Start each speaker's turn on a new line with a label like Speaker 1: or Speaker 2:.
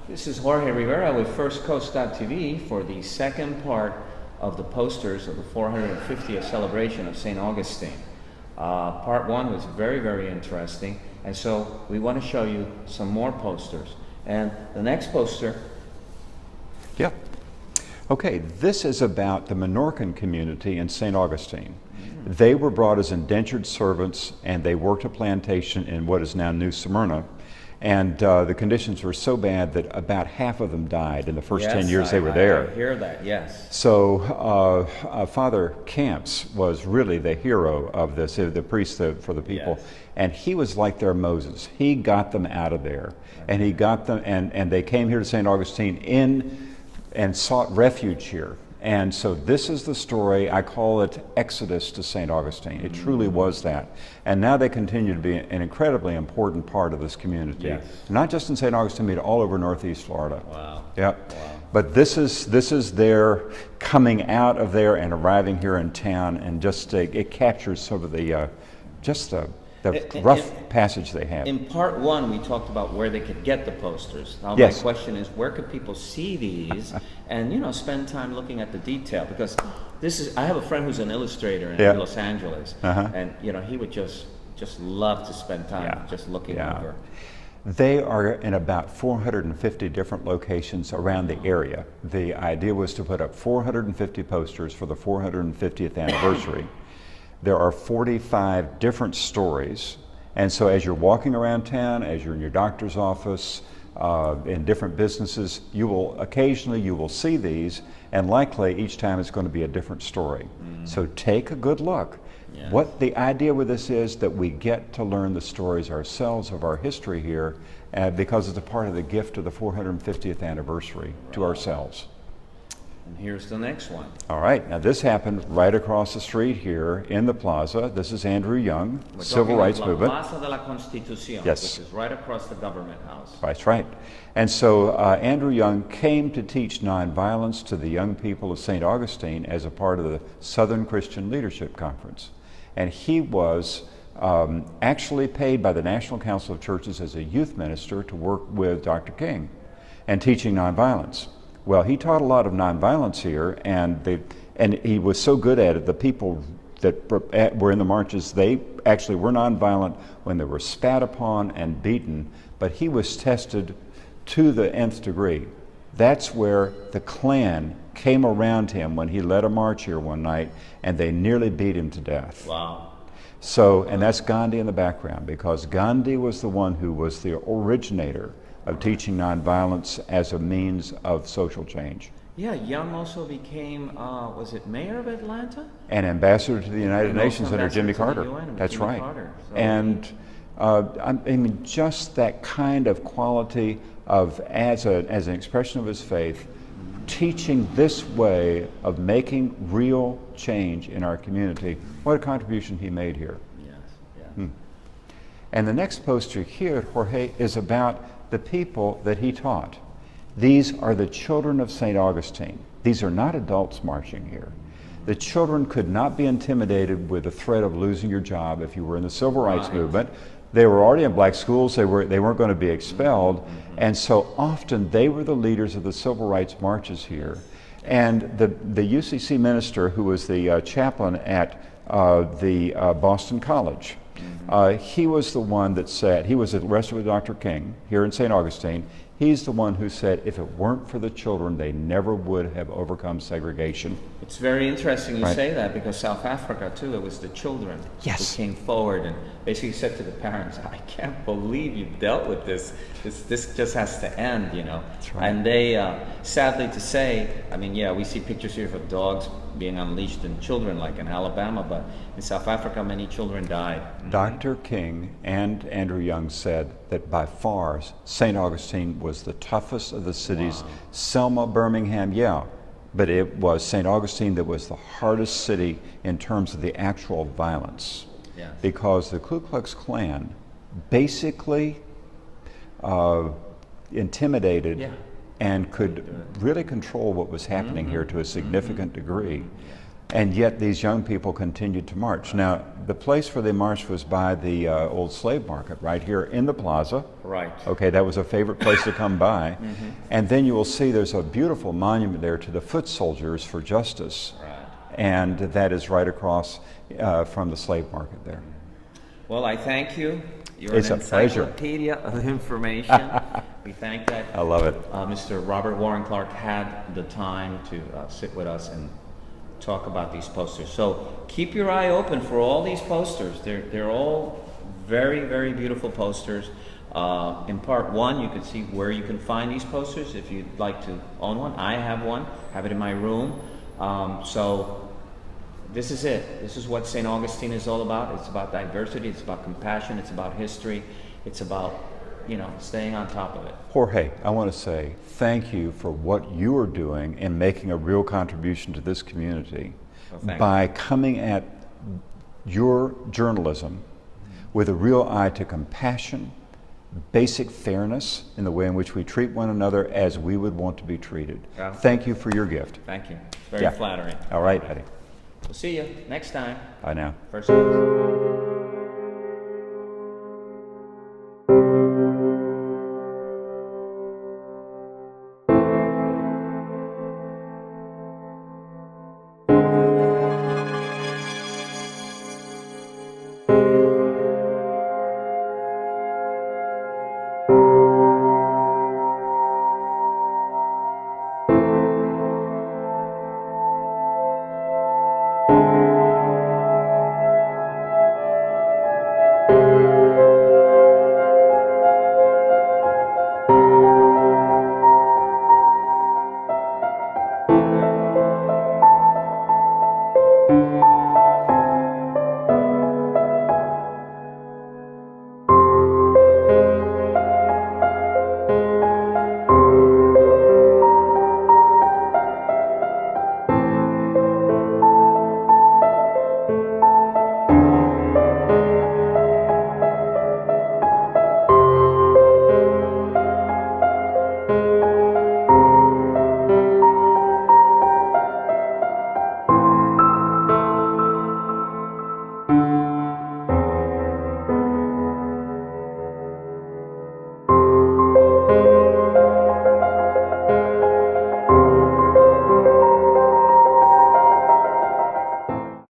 Speaker 1: This is Jorge Rivera with FirstCoast.tv for the second part of the posters of the 450th celebration of St. Augustine. Part one was very, very interesting, and so we want to show you some more posters. And the next poster...
Speaker 2: Yeah. Okay, this is about the Menorquin community in St. Augustine. They were brought as indentured servants, and they worked a plantation in what is now New Smyrna. And the conditions were so bad that about half of them died in the first 10 years they were there.
Speaker 1: I hear that, yes.
Speaker 2: So Father Camps was really the hero of this, the priest for the people.
Speaker 1: Yes.
Speaker 2: And he was like their Moses. He got them out of there. And he got them, and they came here to St. Augustine and sought refuge here. And so this is the story, I call it Exodus to St. Augustine. It truly was that. And now they continue to be an incredibly important part of this community.
Speaker 1: Yes.
Speaker 2: Not just in St. Augustine, but all over Northeast Florida.
Speaker 1: Wow.
Speaker 2: Yep.
Speaker 1: Wow.
Speaker 2: But this is their coming out of there and arriving here in town, and just it captures some of the rough passage they have.
Speaker 1: In part one, we talked about where they could get the posters. Now,
Speaker 2: yes.
Speaker 1: My question is, where could people see these and, spend time looking at the detail? Because I have a friend who's an illustrator in Los Angeles, and, he would just love to spend time just looking over.
Speaker 2: They are in about 450 different locations around the area. The idea was to put up 450 posters for the 450th anniversary. There are 45 different stories, and so as you're walking around town, as you're in your doctor's office, in different businesses, you will see these, and likely each time it's going to be a different story. So take a good look.
Speaker 1: Yeah.
Speaker 2: What the idea with this is that we get to learn the stories ourselves of our history here, because it's a part of the gift of the 450th anniversary to ourselves.
Speaker 1: And here's the next one.
Speaker 2: All right, now this happened right across the street here in the plaza. This is Andrew Young, Civil Rights Movement.
Speaker 1: Plaza de la Constitución,
Speaker 2: yes.
Speaker 1: Which is right across the government house.
Speaker 2: That's right. And so Andrew Young came to teach nonviolence to the young people of St. Augustine as a part of the Southern Christian Leadership Conference. And he was actually paid by the National Council of Churches as a youth minister to work with Dr. King and teaching nonviolence. Well, he taught a lot of nonviolence here, and he was so good at it, the people that were in the marches, they actually were nonviolent when they were spat upon and beaten, but he was tested to the nth degree. That's where the Klan came around him when he led a march here one night, and they nearly beat him to death.
Speaker 1: Wow.
Speaker 2: So, and that's Gandhi in the background, because Gandhi was the one who was the originator of teaching nonviolence as a means of social change.
Speaker 1: Yeah, Young also became, was it mayor of Atlanta?
Speaker 2: And ambassador to the United Nations under Jimmy Carter. That's right.
Speaker 1: So
Speaker 2: and I mean, just that kind of quality of, as an expression of his faith, teaching this way of making real change in our community. What a contribution he made here.
Speaker 1: Yes, yeah.
Speaker 2: And the next poster here, Jorge, is about the people that he taught. These are the children of St. Augustine. These are not adults marching here. The children could not be intimidated with the threat of losing your job if you were in the civil rights movement. They were already in black schools. They weren't going to be expelled. And so often they were the leaders of the civil rights marches here. And the UCC minister, who was the chaplain at the Boston College, he was the one that said, he was arrested with Dr. King here in St. Augustine. He's the one who said, if it weren't for the children, they never would have overcome segregation.
Speaker 1: It's very interesting you say that, because South Africa, too, it was the children who came forward and basically said to the parents, I can't believe you've dealt with this. This just has to end,
Speaker 2: That's right.
Speaker 1: And they, sadly to say, I mean, yeah, we see pictures here of dogs being unleashed in children, like in Alabama, but in South Africa, many children died.
Speaker 2: Dr. King and Andrew Young said that by far, St. Augustine was the toughest of the cities.
Speaker 1: Wow.
Speaker 2: Selma, Birmingham, yeah, but it was St. Augustine that was the hardest city in terms of the actual violence.
Speaker 1: Yes.
Speaker 2: Because the Ku Klux Klan basically intimidated and could really control what was happening here to a significant degree. And yet these young people continued to march. Now, the place where they marched was by the old slave market, right here in the plaza.
Speaker 1: Right.
Speaker 2: Okay, that was a favorite place to come by. And then you will see there's a beautiful monument there to the foot soldiers for justice.
Speaker 1: Right.
Speaker 2: And that is right across from the slave market there.
Speaker 1: Well, I thank you. You're
Speaker 2: It's
Speaker 1: an
Speaker 2: a pleasure.
Speaker 1: encyclopedia of information. We thank that.
Speaker 2: I love it.
Speaker 1: Mr. Robert Warren Clark had the time to sit with us and talk about these posters. So keep your eye open for all these posters. They're all very, very beautiful posters. In part one, you can see where you can find these posters if you'd like to own one. I have one, have it in my room. So this is it. This is what St. Augustine is all about. It's about diversity, it's about compassion, it's about history, it's about, you know, staying on top of it.
Speaker 2: Jorge, I want to say thank you for what you are doing in making a real contribution to this community by coming at your journalism with a real eye to compassion, basic fairness in the way in which we treat one another as we would want to be treated.
Speaker 1: Yeah.
Speaker 2: Thank you for your gift.
Speaker 1: Thank you. It's very flattering.
Speaker 2: All right, Eddie.
Speaker 1: We'll see you next time.
Speaker 2: Bye now.
Speaker 1: First Coast.